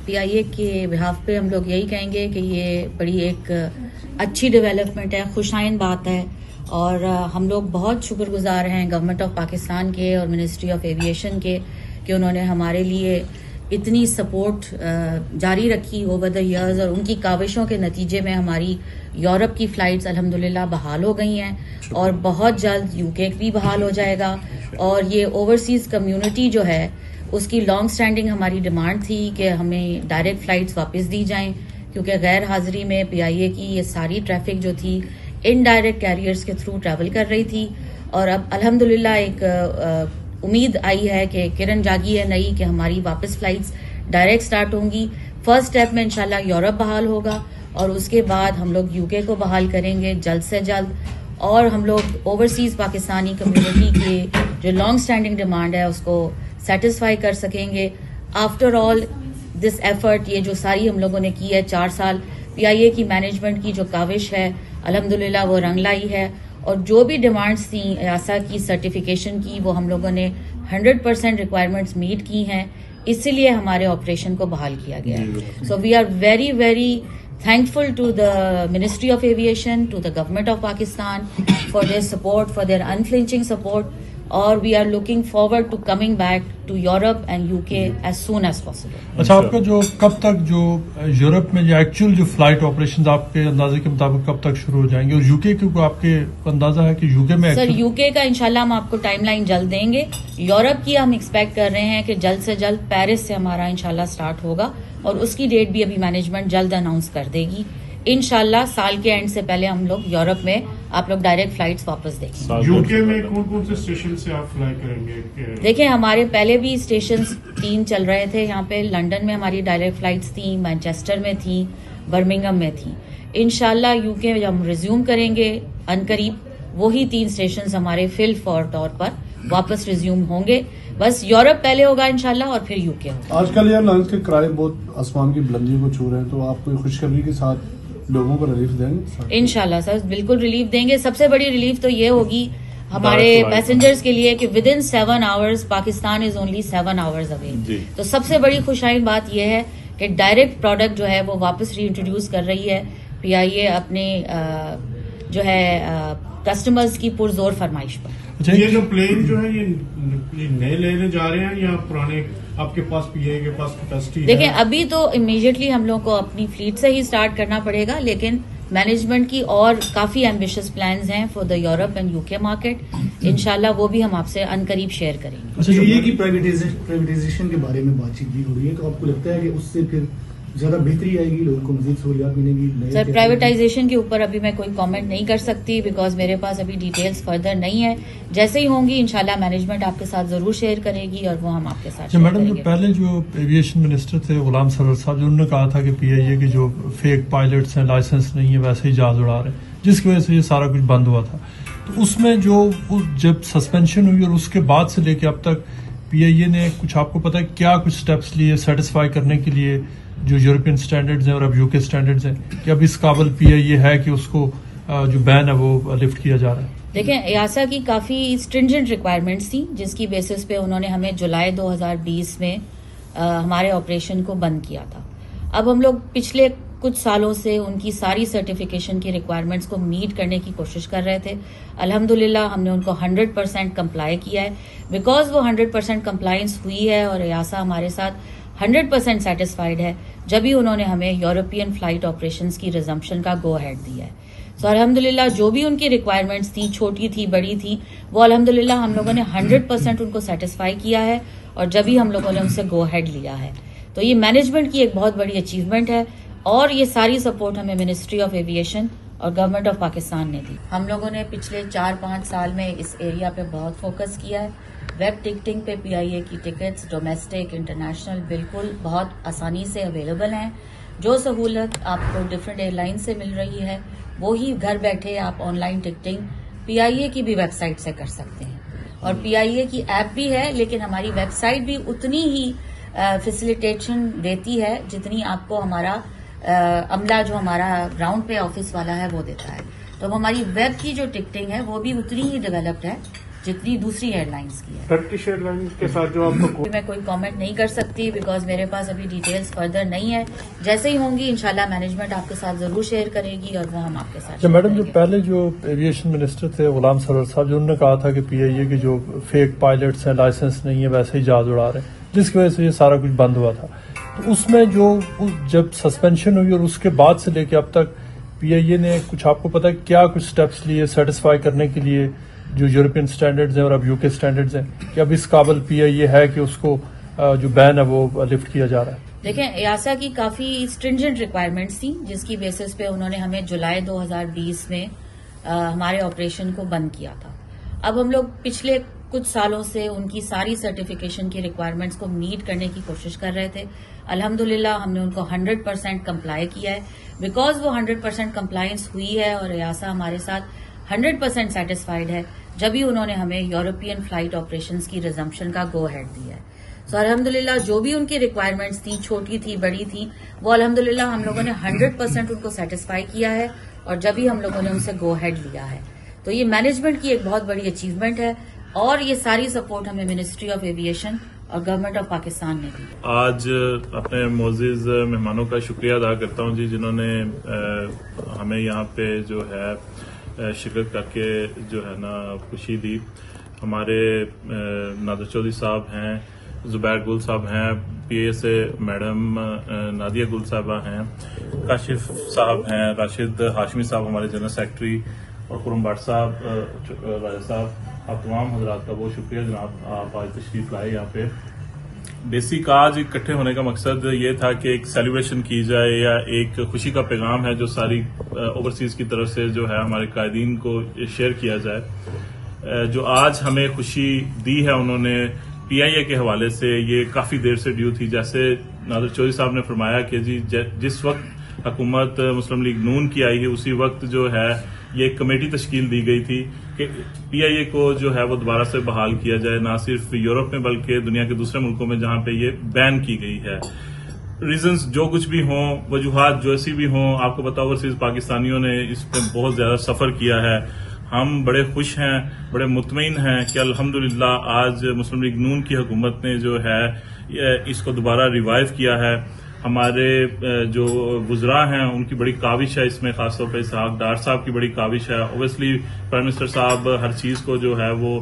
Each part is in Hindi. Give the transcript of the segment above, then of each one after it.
PIA के बिहाफ पे हम लोग यही कहेंगे कि ये बड़ी एक अच्छी डेवलपमेंट है, खुशाइन बात है और हम लोग बहुत शुक्रगुजार हैं गवर्नमेंट ऑफ पाकिस्तान के और मिनिस्ट्री ऑफ एविएशन के कि उन्होंने हमारे लिए इतनी सपोर्ट जारी रखी ओवर द इयर्स और उनकी काविशों के नतीजे में हमारी यूरोप की फ्लाइट्स अल्हम्दुलिल्लाह बहाल हो गई हैं और बहुत जल्द यूके भी बहाल हो जाएगा। और ये ओवरसीज कम्युनिटी जो है उसकी लॉन्ग स्टैंडिंग हमारी डिमांड थी कि हमें डायरेक्ट फ्लाइट्स वापस दी जाएं क्योंकि गैर हाजिरी में PIA की ये सारी ट्रैफिक जो थी इनडायरेक्ट कैरियर्स के थ्रू ट्रैवल कर रही थी। और अब अल्हम्दुलिल्लाह एक उम्मीद आई है कि किरण जागी है नई कि हमारी वापस फ्लाइट्स डायरेक्ट स्टार्ट होंगी। फर्स्ट स्टेप में इंशाल्लाह यूरोप बहाल होगा और उसके बाद हम लोग यूके को बहाल करेंगे जल्द से जल्द और हम लोग ओवरसीज पाकिस्तानी कम्युनिटी के जो लॉन्ग स्टैंडिंग डिमांड है उसको सेटिस्फाई कर सकेंगे। आफ्टर ऑल दिस एफर्ट ये जो सारी हम लोगों ने की है 4 साल PIA की मैनेजमेंट की जो काविश है अल्हम्दुलिल्लाह वो रंग लाई है और जो भी डिमांड्स थी EASA की सर्टिफिकेशन की वो हम लोगों ने 100% रिक्वायरमेंट्स मीट की हैं, इसीलिए हमारे ऑपरेशन को बहाल किया गया है। So we are very very thankful to the Ministry of Aviation, to the Government of Pakistan for their support, for their unflinching support, और we are looking forward to coming back to Europe and UK as soon as possible. अच्छा, आपका जो कब तक जो यूरोप में जो एक्चुअल जो फ्लाइट ऑपरेशंस आपके अंदाजे के मुताबिक कब तक शुरू हो जाएंगे और यूके को आपके अंदाजा है कि यूके में? सर यूके का इंशाल्लाह हम आपको टाइमलाइन जल्द देंगे। यूरोप की हम एक्सपेक्ट कर रहे हैं कि जल्द से जल्द पेरिस से हमारा इंशाल्लाह स्टार्ट होगा और उसकी डेट भी अभी मैनेजमेंट जल्द अनाउंस कर देगी। इंशाल्लाह साल के एंड से पहले हम लोग यूरोप में आप लोग डायरेक्ट फ्लाइट्स वापस देखेंगे। यूके में कौन कौन से स्टेशन से आप फ्लाई करेंगे? देखिए हमारे पहले भी स्टेशन 3 चल रहे थे यहाँ पे। लंदन में हमारी डायरेक्ट फ्लाइट्स थी, मैनचेस्टर में थी, बर्मिंघम में थी। इंशाल्लाह यूके में हम रिज्यूम करेंगे अनकरीब वही 3 स्टेशन हमारे फिल फॉर तौर पर वापस रिज्यूम होंगे। बस यूरोप पहले होगा इंशाल्लाह और फिर यूके होगा। आजकल यार लॉन्च के किराए बहुत आसमान की बुलंदियों को छू रहे हैं, तो आप कोई खुशखबरी के साथ लोगों को रिलीफ देंगे? इंशाल्लाह सर बिल्कुल रिलीफ देंगे। सबसे बड़ी रिलीफ तो ये होगी हमारे पैसेंजर्स के लिए कि with in 7 hours Pakistan is only 7 hours away. तो सबसे बड़ी खुशाइन बात यह है कि डायरेक्ट प्रोडक्ट जो है वो वापस रीइंट्रोड्यूस कर रही है PIA अपने जो है कस्टमर्स की पुरजोर फरमाइश पर। ये जो प्लेन जो है ये नए लेने जा रहे हैं या पुराने आपके पास PIA के पास कैपेसिटी? देखिए अभी तो इमीडिएटली हम लोग को अपनी फ्लीट से ही स्टार्ट करना पड़ेगा, लेकिन मैनेजमेंट की और काफी एम्बिशियस प्लान्स हैं for the Europe and UK market. इंशाल्लाह वो भी हम आपसे अनकरीब शेयर करेंगे। अच्छा, PIA की प्राइवेटाइजेशन के बारे में बातचीत भी हो रही है, तो आपको लगता है कि उससे फिर ज्यादा बेहतरी आएगी, लोगों को मजीद सहूलियात मिलेगी? सर प्राइवेटाइजेशन के ऊपर अभी मैं कोई कमेंट नहीं कर सकती बिकॉज मेरे पास अभी डिटेल्स फर्दर नहीं है। जैसे ही होंगी इंशाल्लाह मैनेजमेंट आपके साथ जरूर शेयर करेगी और वो हम आपके साथ मैडम जो पहले जो एविएशन मिनिस्टर थे गुलाम सरवर साहब, जो उन्होंने कहा था कि PIA के जो फेक पायलट्स हैं, लाइसेंस नहीं है, वैसे ही जहाज उड़ा रहे, जिसकी वजह से ये सारा कुछ बंद हुआ था। तो उसमें जो जब सस्पेंशन हुई और उसके बाद से लेके अब तक PIA ने कुछ आपको पता है क्या कुछ स्टेप्स लिए सेटिस्फाई करने के लिए जो यूरोपियन स्टैंडर्ड्स हैं और अब यूके स्टैंडर्ड्स हैं, कि अब इस काबिल PIA है कि उसको जो बैन है वो लिफ्ट किया जा रहा है? देखें EASA की काफी स्ट्रिंजेंट रिक्वायरमेंट्स थी जिसकी बेसिस पे उन्होंने हमें जुलाई 2020 में हमारे ऑपरेशन को बंद किया था। अब हम लोग पिछले कुछ सालों से उनकी सारी सर्टिफिकेशन की रिक्वायरमेंट्स को मीट करने की कोशिश कर रहे थे। अल्हम्दुलिल्लाह हमने उनको 100% कंप्लाई किया है। बिकॉज वो 100% कंप्लायंस हुई है और EASA हमारे साथ 100% सेटिस्फाइड है, जब भी उन्होंने हमें यूरोपियन फ्लाइट ऑपरेशंस की रिजम्पशन का गो अहेड दिया है। सो अल्हम्दुलिल्लाह जो भी उनकी रिक्वायरमेंट्स थी, छोटी थी बड़ी थी, वो अल्हम्दुलिल्लाह हम लोगों ने 100% उनको सेटिस्फाई किया है और जब भी हम लोगों ने उनसे गो अहेड लिया है। तो ये मैनेजमेंट की एक बहुत बड़ी अचीवमेंट है और ये सारी सपोर्ट हमें मिनिस्ट्री ऑफ एविएशन और गवर्नमेंट ऑफ पाकिस्तान ने दी। हम लोगों ने पिछले 4-5 साल में इस एरिया पे बहुत फोकस किया है। वेब टिकटिंग पे PIA की टिकट्स डोमेस्टिक इंटरनेशनल बिल्कुल बहुत आसानी से अवेलेबल हैं। जो सहूलत आपको डिफरेंट एयरलाइन से मिल रही है वो ही घर बैठे आप ऑनलाइन टिकटिंग PIA की भी वेबसाइट से कर सकते हैं और PIA की ऐप भी है, लेकिन हमारी वेबसाइट भी उतनी ही फैसिलिटेशन देती है जितनी आपको हमारा अमला जो हमारा ग्राउंड पे ऑफिस वाला है वो देता है। तो हमारी वेब की जो टिकटिंग है वो भी उतनी ही डेवलप्ड है जितनी दूसरी एयरलाइंस की है। टर्किश एयरलाइंस के साथ जो आपको मैं कोई कमेंट नहीं कर सकती बिकॉज मेरे पास अभी डिटेल्स फर्दर नहीं है। जैसे ही होंगी इंशाल्लाह मैनेजमेंट आपके साथ जरूर शेयर करेगी और वो हम आपके साथ। मैडम, जो पहले जो एविएशन मिनिस्टर थे गुलाम सरवर साहब, जो उन्होंने कहा था कि PIA के जो फेक पायलट्स हैं, लाइसेंस नहीं है, वैसे ही जहाज उड़ा रहे हैं, जिसकी वजह से ये सारा कुछ बंद हुआ था। तो उसमें जो जब सस्पेंशन हुई और उसके बाद से लेके अब तक PIA ने कुछ, आपको पता है क्या कुछ स्टेप्स लिए सेटिस्फाई करने के लिए जो यूरोपियन स्टैंडर्ड्स हैं और अब UK स्टैंडर्ड्स हैं, कि अब इस काबिल PIA है कि उसको जो बैन है वो लिफ्ट किया जा रहा है? देखें, EASA की काफी स्ट्रिंजेंट रिक्वायरमेंट्स थी जिसकी बेसिस पे उन्होंने हमें जुलाई 2020 में हमारे ऑपरेशन को बंद किया था। अब हम लोग पिछले कुछ सालों से उनकी सारी सर्टिफिकेशन की रिक्वायरमेंट्स को मीट करने की कोशिश कर रहे थे। अल्हम्दुलिल्लाह हमने उनको 100% कंप्लाई किया है। बिकॉज वो 100% कंप्लायंस हुई है और EASA हमारे साथ 100% सेटिस्फाइड है, जब भी उन्होंने हमें यूरोपियन फ्लाइट ऑपरेशंस की रिजम्पशन का गो हेड दिया है। सो अल्हम्दुलिल्लाह जो भी उनकी रिक्वायरमेंट्स थी, छोटी थी बड़ी थी, वो अल्हम्दुलिल्लाह हम लोगों ने 100% उनको सेटिस्फाई किया है और जब भी हम लोगों ने उनसे गो हेड लिया है। तो ये मैनेजमेंट की एक बहुत बड़ी अचीवमेंट है और ये सारी सपोर्ट हमें मिनिस्ट्री ऑफ एविएशन और गवर्नमेंट ऑफ पाकिस्तान ने दी। आज अपने मोअज़्ज़िज़ मेहमानों का शुक्रिया अदा करता हूं जी, जिन्होंने हमें यहाँ पे जो है शिरकत करके जो है ना खुशी दी। हमारे नादिर चौधरी साहब हैं, जुबैर गुल साहब हैं, PIA से मैडम नादिया गुल साहबा हैं, काशिफ साहब हैं, राशिद हाशमी साहब हमारे जनरल सेक्रेटरी और खुरम भट्ट साहब, राजा साहब, आप तमाम हजरात का बहुत शुक्रिया जनाब, आप आज तशरीफ लाए यहाँ पे। बेसिक आज इकट्ठे होने का मकसद ये था कि एक सेलिब्रेशन की जाए या एक खुशी का पैगाम है जो सारी ओवरसीज की तरफ से जो है हमारे कायदीन को शेयर किया जाए। जो आज हमें खुशी दी है उन्होंने PIA के हवाले से, ये काफी देर से ड्यू थी। जैसे नादिर चौधरी साहब ने फरमाया कि जी जिस वक्त हुकूमत मुस्लिम लीग नून की आई है उसी वक्त जो है ये एक कमेटी तश्कील दी गई थी कि PIA को जो है वो दोबारा से बहाल किया जाए, ना सिर्फ यूरोप में बल्कि दुनिया के दूसरे मुल्कों में जहां पे ये बैन की गई है। रीजंस जो कुछ भी हों, वजूहात जैसी भी हों, आपको पता ओवरसीज पाकिस्तानियों ने इस पर बहुत ज्यादा सफर किया है। हम बड़े खुश हैं, बड़े मुतमईन हैं कि अल्हम्दुलिल्लाह आज मुस्लिम लीग नून की हुकूमत ने जो है इसको दोबारा रिवाइव किया है। हमारे जो वुज़रा हैं उनकी बड़ी काविश है इसमें, खासतौर पर इसहाक डार साहब की बड़ी काविश है। ओबियसली प्राइम मिनिस्टर साहब हर चीज को जो है वो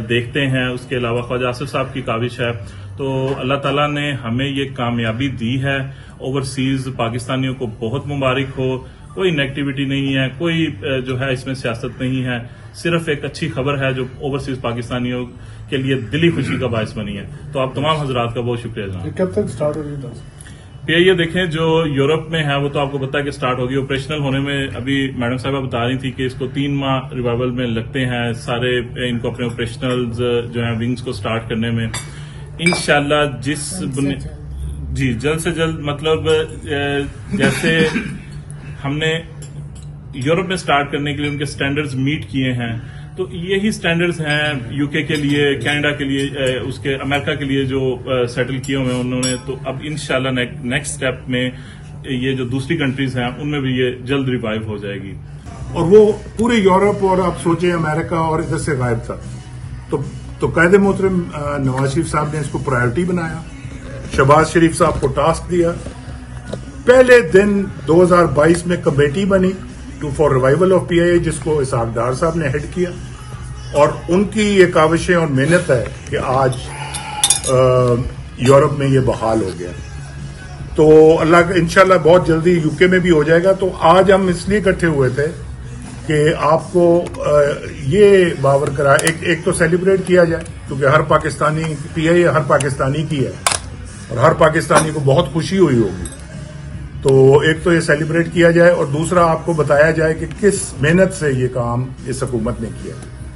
देखते हैं, उसके अलावा ख्वाजा आसिफ साहब की काविश है। तो अल्लाह ताला ने हमें ये कामयाबी दी है। ओवरसीज पाकिस्तानियों को बहुत मुबारक हो। कोई नेगेटिविटी नहीं है, कोई जो है इसमें सियासत नहीं है, सिर्फ एक अच्छी खबर है जो ओवरसीज पाकिस्तानियों के लिए दिली खुशी का बायस बनी है। तो आप तमाम हजरात का बहुत शुक्रिया जनाब। कब तक स्टार्ट होगी? PIA देखें जो यूरोप में है वो तो आपको पता है कि स्टार्ट होगी। ऑपरेशनल होने में अभी मैडम साहबा बता रही थी कि इसको 3 माह रिवाइवल में लगते हैं सारे इनको अपने ऑपरेशनल जो है विंग्स को स्टार्ट करने में। इंशाल्लाह जी जल्द से जल्द, मतलब जैसे हमने यूरोप में स्टार्ट करने के लिए उनके स्टैंडर्ड्स मीट किए हैं, तो यही स्टैंडर्ड्स हैं UK के लिए, कनाडा के लिए, उसके अमेरिका के लिए जो सेटल किए हुए हैं उन्होंने। तो अब इंशाल्लाह नेक्स्ट स्टेप में ये जो दूसरी कंट्रीज हैं उनमें भी ये जल्द रिवाइव हो जाएगी। और वो पूरे यूरोप और आप सोचे अमेरिका और इधर से गायब था। तो कायदे मोहतरम नवाज शरीफ साहब ने इसको प्रायोरिटी बनाया, शहबाज शरीफ साहब को टास्क दिया। पहले दिन 2022 में कमेटी बनी फॉर रिवाइवल ऑफ PIA जिसको इसहाक डार साहब ने हेड किया, और उनकी ये काविशें और मेहनत है कि आज यूरोप में ये बहाल हो गया। तो अल्लाह इंशाल्लाह बहुत जल्दी UK में भी हो जाएगा। तो आज हम इसलिए इकट्ठे हुए थे कि आपको ये बावर करा, एक तो सेलिब्रेट किया जाए क्योंकि हर पाकिस्तानी PIA हर पाकिस्तानी की है और हर पाकिस्तानी को बहुत खुशी हुई होगी। तो एक तो ये सेलिब्रेट किया जाए और दूसरा आपको बताया जाए कि किस मेहनत से ये काम इस हुकूमत ने किया।